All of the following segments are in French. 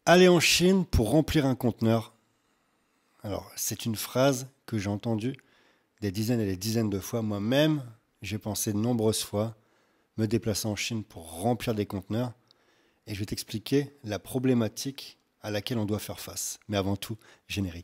Aller en Chine pour remplir un conteneur. Alors, c'est une phrase que j'ai entendue des dizaines et des dizaines de fois. Moi-même, j'ai pensé de nombreuses fois me déplacer en Chine pour remplir des conteneurs. Et je vais t'expliquer la problématique à laquelle on doit faire face. Mais avant tout, générique.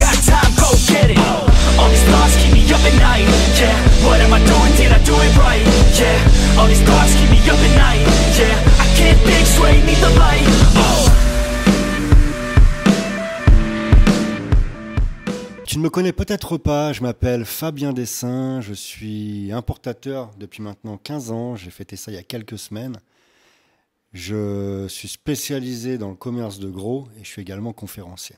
Tu ne me connais peut-être pas, je m'appelle Fabien Dessin, je suis importateur depuis maintenant 15 ans, j'ai fêté ça il y a quelques semaines. Je suis spécialisé dans le commerce de gros et je suis également conférencier.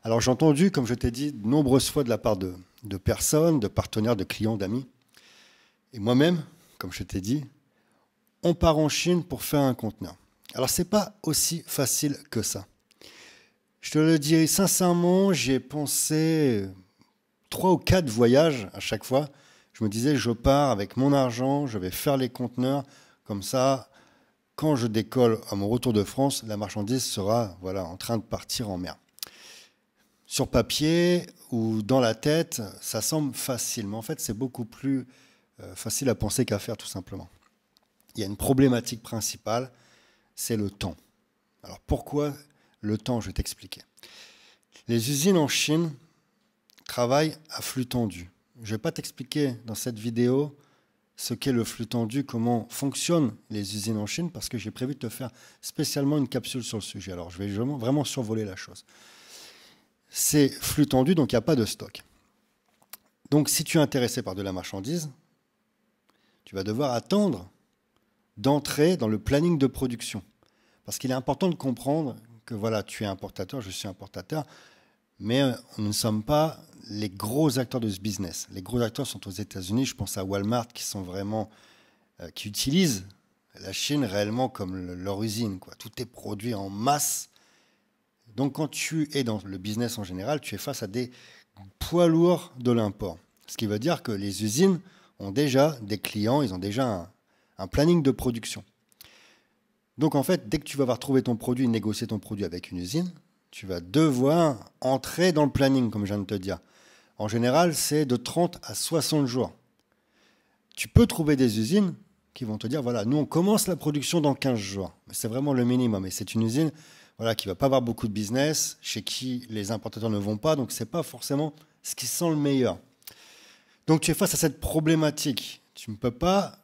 Alors j'ai entendu, comme je t'ai dit, de nombreuses fois de la part de personnes, de partenaires, de clients, d'amis. Et moi-même, comme je t'ai dit, on part en Chine pour faire un conteneur. Alors c'est pas aussi facile que ça. Je te le dis sincèrement, j'ai pensé 3 ou 4 voyages à chaque fois. Je me disais, je pars avec mon argent, je vais faire les conteneurs. Comme ça, quand je décolle à mon retour de France, la marchandise sera en train de partir en mer. Sur papier ou dans la tête, ça semble facile. Mais en fait, c'est beaucoup plus facile à penser qu'à faire, tout simplement. Il y a une problématique principale, c'est le temps. Alors pourquoi le temps, je vais t'expliquer. Les usines en Chine travaillent à flux tendu. Je ne vais pas t'expliquer dans cette vidéo ce qu'est le flux tendu, comment fonctionnent les usines en Chine, parce que j'ai prévu de te faire spécialement une capsule sur le sujet. Alors, je vais vraiment survoler la chose. C'est flux tendu, donc il n'y a pas de stock. Donc, si tu es intéressé par de la marchandise, tu vas devoir attendre d'entrer dans le planning de production. Parce qu'il est important de comprendre que tu es importateur, je suis importateur, mais nous ne sommes pas les gros acteurs de ce business. Les gros acteurs sont aux États-Unis, je pense à Walmart, qui utilisent la Chine réellement comme leur usine, quoi. Tout est produit en masse. Donc quand tu es dans le business en général, tu es face à des poids lourds de l'import. Ce qui veut dire que les usines ont déjà des clients, ils ont déjà un planning de production. Donc en fait, dès que tu vas avoir trouvé ton produit, négocier ton produit avec une usine, tu vas devoir entrer dans le planning, comme je viens de te dire. En général, c'est de 30 à 60 jours. Tu peux trouver des usines qui vont te dire, nous on commence la production dans 15 jours. C'est vraiment le minimum. Et c'est une usine qui ne va pas avoir beaucoup de business, chez qui les importateurs ne vont pas, donc ce n'est pas forcément ce qui sent le meilleur. Donc tu es face à cette problématique. Tu ne peux pas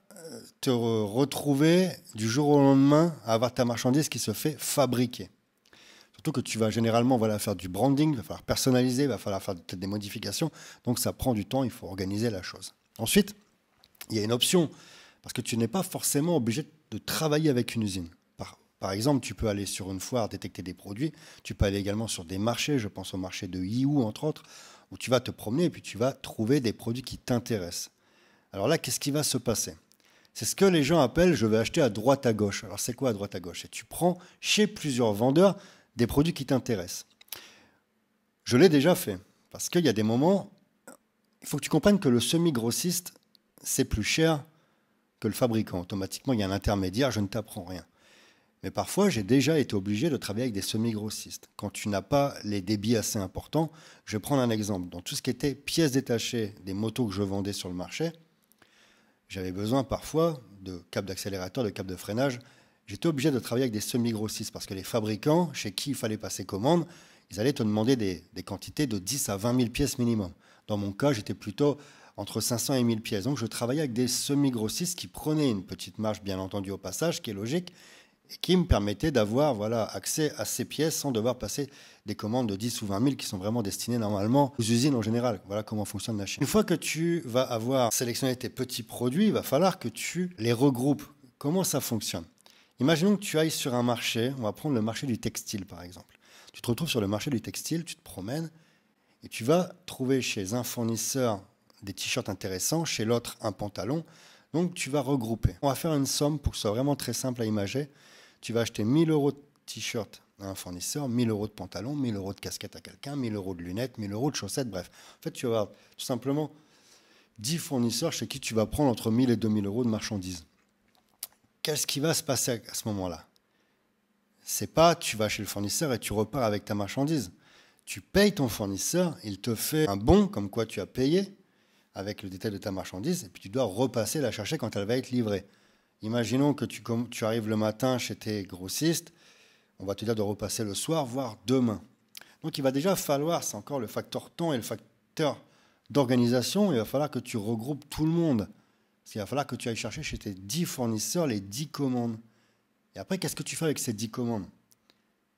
te retrouver du jour au lendemain à avoir ta marchandise qui se fait fabriquer. Surtout que tu vas généralement faire du branding, il va falloir personnaliser, il va falloir faire peut-être des modifications. Donc ça prend du temps, il faut organiser la chose. Ensuite, il y a une option, parce que tu n'es pas forcément obligé de travailler avec une usine. Par exemple, tu peux aller sur une foire détecter des produits, tu peux aller également sur des marchés, je pense au marché de Yiwu entre autres, où tu vas te promener et puis tu vas trouver des produits qui t'intéressent. Alors là, qu'est-ce qui va se passer ? C'est ce que les gens appellent « je vais acheter à droite à gauche ». Alors c'est quoi à droite à gauche ? Et tu prends chez plusieurs vendeurs des produits qui t'intéressent. Je l'ai déjà fait, parce qu'il y a des moments, il faut que tu comprennes que le semi-grossiste, c'est plus cher que le fabricant. Automatiquement, il y a un intermédiaire, je ne t'apprends rien. Mais parfois, j'ai déjà été obligé de travailler avec des semi-grossistes. Quand tu n'as pas les débits assez importants, je vais prendre un exemple. Dans tout ce qui était pièces détachées des motos que je vendais sur le marché, j'avais besoin parfois de câbles d'accélérateur, de câbles de freinage. J'étais obligé de travailler avec des semi-grossistes parce que les fabricants, chez qui il fallait passer commande, ils allaient te demander des quantités de 10 à 20 000 pièces minimum. Dans mon cas, j'étais plutôt entre 500 et 1000 pièces. Donc, je travaillais avec des semi-grossistes qui prenaient une petite marge, bien entendu, au passage, qui est logique, et qui me permettait d'avoir accès à ces pièces sans devoir passer des commandes de 10 ou 20 000 qui sont vraiment destinées normalement aux usines en général. Voilà comment fonctionne la Chine. Une fois que tu vas avoir sélectionné tes petits produits, il va falloir que tu les regroupes. Comment ça fonctionne ? Imaginons que tu ailles sur un marché, on va prendre le marché du textile par exemple. Tu te retrouves sur le marché du textile, tu te promènes et tu vas trouver chez un fournisseur des t-shirts intéressants, chez l'autre un pantalon. Donc tu vas regrouper. On va faire une somme pour que ce soit vraiment très simple à imager. Tu vas acheter 1 000 € de t-shirt à un fournisseur, 1 000 € de pantalon, 1 000 € de casquette à quelqu'un, 1 000 € de lunettes, 1 000 € de chaussettes, bref. En fait, tu vas avoir tout simplement 10 fournisseurs chez qui tu vas prendre entre 1 000 et 2 000 € de marchandises. Qu'est-ce qui va se passer à ce moment-là ? C'est pas tu vas chez le fournisseur et tu repars avec ta marchandise. Tu payes ton fournisseur, il te fait un bon comme quoi tu as payé avec le détail de ta marchandise et puis tu dois repasser la chercher quand elle va être livrée. Imaginons que tu arrives le matin chez tes grossistes, on va te dire de repasser le soir, voire demain. Donc il va déjà falloir, c'est encore le facteur temps et le facteur d'organisation, il va falloir que tu regroupes tout le monde. Parce qu'il va falloir que tu ailles chercher chez tes 10 fournisseurs les 10 commandes. Et après, qu'est-ce que tu fais avec ces 10 commandes?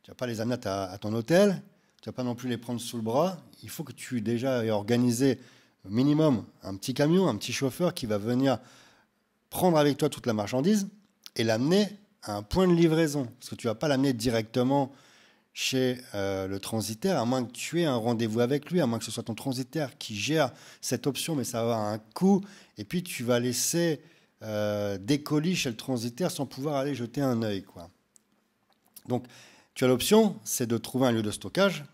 Tu ne vas pas les amener à ton hôtel, tu ne vas pas non plus les prendre sous le bras. Il faut que tu déjà aies organisé au minimum un petit camion, un petit chauffeur qui va venir prendre avec toi toute la marchandise et l'amener à un point de livraison. Parce que tu ne vas pas l'amener directement chez le transitaire, à moins que tu aies un rendez-vous avec lui, à moins que ce soit ton transitaire qui gère cette option, mais ça va avoir un coût. Et puis, tu vas laisser des colis chez le transitaire sans pouvoir aller jeter un œil, quoi. Donc, tu as l'option, c'est de trouver un lieu de stockage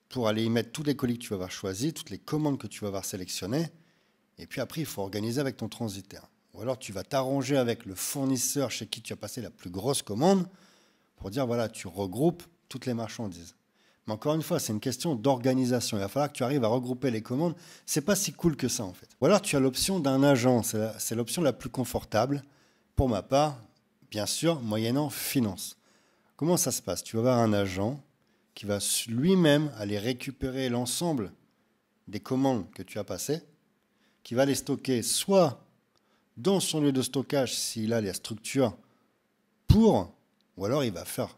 pour aller y mettre tous les colis que tu vas avoir choisis, toutes les commandes que tu vas avoir sélectionnées. Et puis après, il faut organiser avec ton transitaire. Ou alors, tu vas t'arranger avec le fournisseur chez qui tu as passé la plus grosse commande pour dire, voilà, tu regroupes toutes les marchandises. Mais encore une fois, c'est une question d'organisation. Il va falloir que tu arrives à regrouper les commandes. C'est pas si cool que ça, en fait. Ou alors, tu as l'option d'un agent. C'est l'option la plus confortable. Pour ma part, bien sûr, moyennant finance. Comment ça se passe? Tu vas avoir un agent qui va lui-même aller récupérer l'ensemble des commandes que tu as passées, qui va les stocker soit dans son lieu de stockage, s'il a les structures pour... Ou alors, il va faire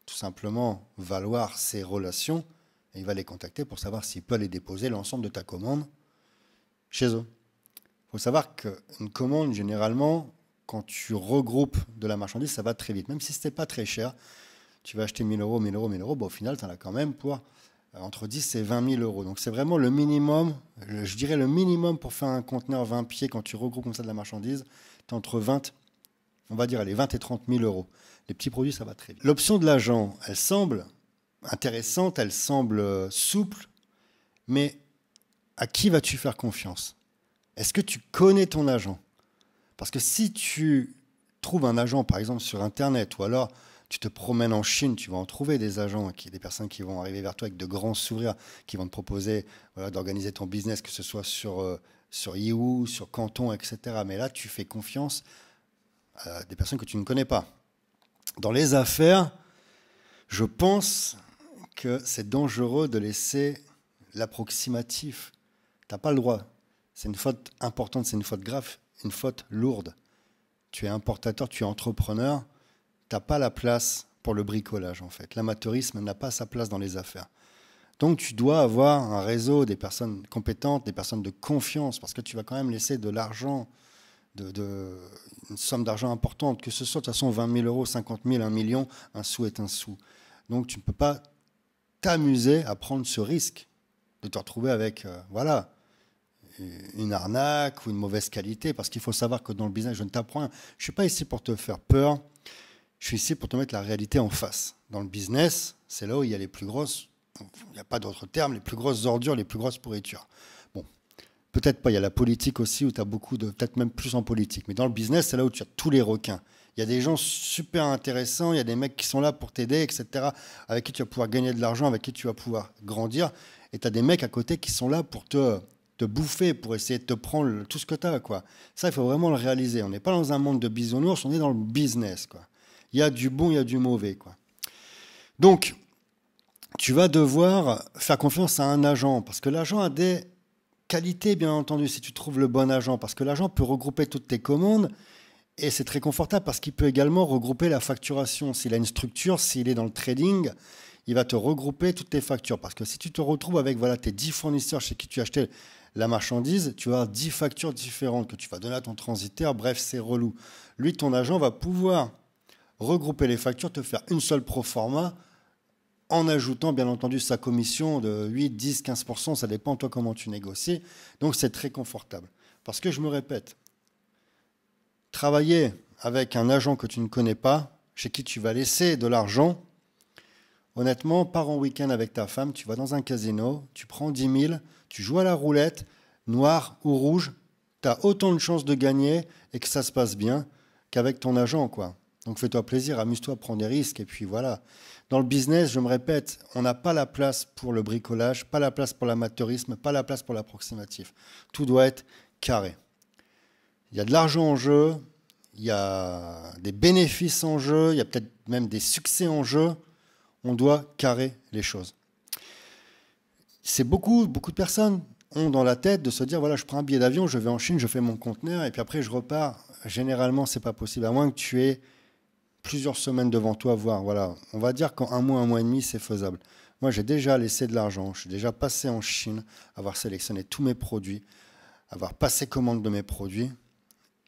tout simplement valoir ses relations et il va les contacter pour savoir s'il peut aller déposer l'ensemble de ta commande chez eux. Il faut savoir qu'une commande, généralement, quand tu regroupes de la marchandise, ça va très vite. Même si ce n'est pas très cher, tu vas acheter 1 000 euros, 1 000 euros, 1 000 euros, bon, au final, tu en as quand même pour entre 10 et 20 000 euros. Donc, c'est vraiment le minimum, je dirais le minimum pour faire un conteneur 20 pieds, quand tu regroupes comme ça de la marchandise, tu es entre 20, on va dire, allez, 20 et 30 000 euros. Les petits produits, ça va très vite. L'option de l'agent, elle semble intéressante, elle semble souple, mais à qui vas-tu faire confiance? Est-ce que tu connais ton agent? Parce que si tu trouves un agent, par exemple, sur Internet, ou alors tu te promènes en Chine, tu vas en trouver des agents, des personnes qui vont arriver vers toi avec de grands sourires, qui vont te proposer d'organiser ton business, que ce soit sur Yiwu, sur Canton, etc. Mais là, tu fais confiance à des personnes que tu ne connais pas. Dans les affaires, je pense que c'est dangereux de laisser l'approximatif. Tu n'as pas le droit. C'est une faute importante, c'est une faute grave, une faute lourde. Tu es importateur, tu es entrepreneur, tu n'as pas la place pour le bricolage, en fait. L'amateurisme n'a pas sa place dans les affaires. Donc, tu dois avoir un réseau, des personnes compétentes, des personnes de confiance, parce que tu vas quand même laisser de l'argent, une somme d'argent importante, que ce soit de toute façon 20 000 euros, 50 000, 1 million, un sou est un sou. Donc tu ne peux pas t'amuser à prendre ce risque de te retrouver avec une arnaque ou une mauvaise qualité, parce qu'il faut savoir que dans le business, je ne t'apprends rien. Je ne suis pas ici pour te faire peur, je suis ici pour te mettre la réalité en face. Dans le business, c'est là où il y a les plus grosses, il n'y a pas d'autre terme, les plus grosses ordures, les plus grosses pourritures. Peut-être pas, il y a la politique aussi, où tu as beaucoup de, peut-être même plus en politique. Mais dans le business, c'est là où tu as tous les requins. Il y a des gens super intéressants, il y a des mecs qui sont là pour t'aider, etc., avec qui tu vas pouvoir gagner de l'argent, avec qui tu vas pouvoir grandir. Et tu as des mecs à côté qui sont là pour te bouffer, pour essayer de te prendre tout ce que tu as, quoi. Ça, il faut vraiment le réaliser. On n'est pas dans un monde de bisounours, on est dans le business, quoi. Il y a du bon, il y a du mauvais, quoi. Donc, tu vas devoir faire confiance à un agent, parce que l'agent a des qualité, bien entendu, si tu trouves le bon agent, parce que l'agent peut regrouper toutes tes commandes et c'est très confortable parce qu'il peut également regrouper la facturation. S'il a une structure, s'il est dans le trading, il va te regrouper toutes tes factures. Parce que si tu te retrouves avec tes 10 fournisseurs chez qui tu as acheté la marchandise, tu vas avoir 10 factures différentes que tu vas donner à ton transitaire. Bref, c'est relou. Lui, ton agent va pouvoir regrouper les factures, te faire une seule proforma, en ajoutant bien entendu sa commission de 8, 10, 15%, ça dépend de toi comment tu négocies. Donc c'est très confortable. Parce que je me répète, travailler avec un agent que tu ne connais pas, chez qui tu vas laisser de l'argent, honnêtement, pars en week-end avec ta femme, tu vas dans un casino, tu prends 10 000, tu joues à la roulette, noir ou rouge, tu as autant de chances de gagner et que ça se passe bien qu'avec ton agent, quoi. Donc fais-toi plaisir, amuse-toi, prends des risques. Et puis voilà. Dans le business, je me répète, on n'a pas la place pour le bricolage, pas la place pour l'amateurisme, pas la place pour l'approximatif. Tout doit être carré. Il y a de l'argent en jeu, il y a des bénéfices en jeu, il y a peut-être même des succès en jeu. On doit carrer les choses. C'est beaucoup de personnes ont dans la tête de se dire, voilà, je prends un billet d'avion, je vais en Chine, je fais mon conteneur, et puis après je repars. Généralement, c'est pas possible, à moins que tu aies plusieurs semaines devant toi, voire, voilà, on va dire qu'en un mois et demi, c'est faisable. Moi, j'ai déjà laissé de l'argent, je suis déjà passé en Chine, avoir sélectionné tous mes produits, avoir passé commande de mes produits,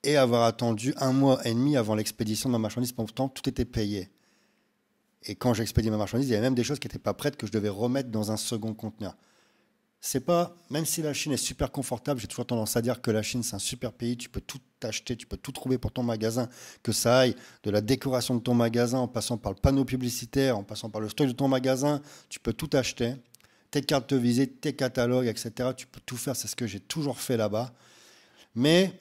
et avoir attendu 1 mois et demi avant l'expédition de ma marchandise. Pourtant, tout était payé. Et quand j'expédie ma marchandise, il y avait même des choses qui n'étaient pas prêtes que je devais remettre dans un second conteneur. C'est pas, même si la Chine est super confortable, j'ai toujours tendance à dire que la Chine c'est un super pays, tu peux tout acheter, tu peux tout trouver pour ton magasin, que ça aille de la décoration de ton magasin, en passant par le panneau publicitaire, en passant par le stock de ton magasin, tu peux tout acheter. Tes cartes de visite, tes catalogues, etc. Tu peux tout faire, c'est ce que j'ai toujours fait là-bas. Mais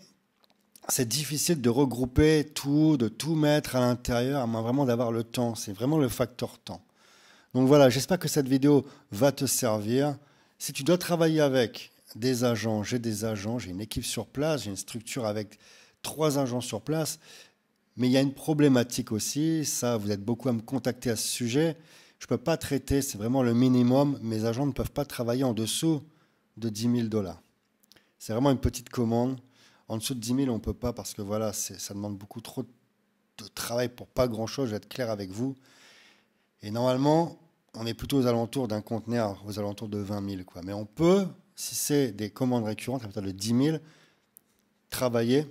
c'est difficile de regrouper tout, de tout mettre à l'intérieur, à moins vraiment d'avoir le temps. C'est vraiment le facteur temps. Donc voilà, j'espère que cette vidéo va te servir. Si tu dois travailler avec des agents, j'ai une équipe sur place, j'ai une structure avec 3 agents sur place, mais il y a une problématique aussi, ça, vous êtes beaucoup à me contacter à ce sujet. Je ne peux pas traiter, c'est vraiment le minimum, mes agents ne peuvent pas travailler en dessous de 10 000 $. C'est vraiment une petite commande. En dessous de 10 000, on ne peut pas parce que voilà, ça demande beaucoup trop de travail pour pas grand-chose, je vais être clair avec vous. Et normalement, on est plutôt aux alentours d'un conteneur, aux alentours de 20 000. Quoi. Mais on peut, si c'est des commandes récurrentes, à partir de 10 000, travailler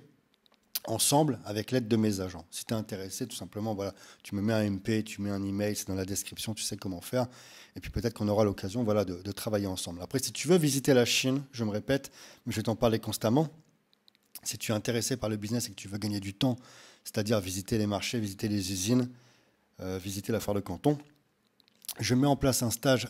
ensemble avec l'aide de mes agents. Si tu es intéressé, tout simplement, voilà, tu me mets un MP, tu mets un email, c'est dans la description, tu sais comment faire. Et puis peut-être qu'on aura l'occasion voilà, de travailler ensemble. Après, si tu veux visiter la Chine, je me répète, mais je vais t'en parler constamment, si tu es intéressé par le business et que tu veux gagner du temps, c'est-à-dire visiter les marchés, visiter les usines, visiter la foire de Canton, je mets en place un stage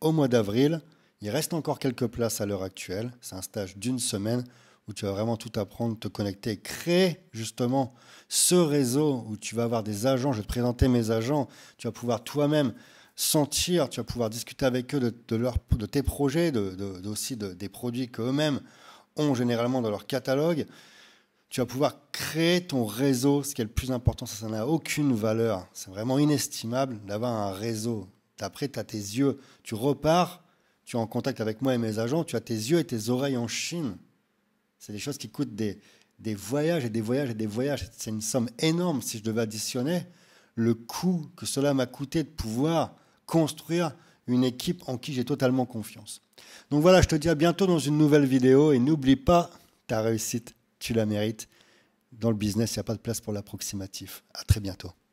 au mois d'avril. Il reste encore quelques places à l'heure actuelle. C'est un stage d'1 semaine où tu vas vraiment tout apprendre, te connecter, créer justement ce réseau où tu vas avoir des agents. Je vais te présenter mes agents. Tu vas pouvoir toi-même sentir, tu vas pouvoir discuter avec eux de tes projets, aussi des produits qu'eux-mêmes ont généralement dans leur catalogue. Tu vas pouvoir créer ton réseau, ce qui est le plus important. Ça n'a aucune valeur. C'est vraiment inestimable d'avoir un réseau. Après, tu as tes yeux, tu repars, tu es en contact avec moi et mes agents, tu as tes yeux et tes oreilles en Chine. C'est des choses qui coûtent des voyages et des voyages et des voyages. C'est une somme énorme si je devais additionner le coût que cela m'a coûté de pouvoir construire une équipe en qui j'ai totalement confiance. Donc voilà, je te dis à bientôt dans une nouvelle vidéo et n'oublie pas, ta réussite, tu la mérites. Dans le business, il n'y a pas de place pour l'approximatif. À très bientôt.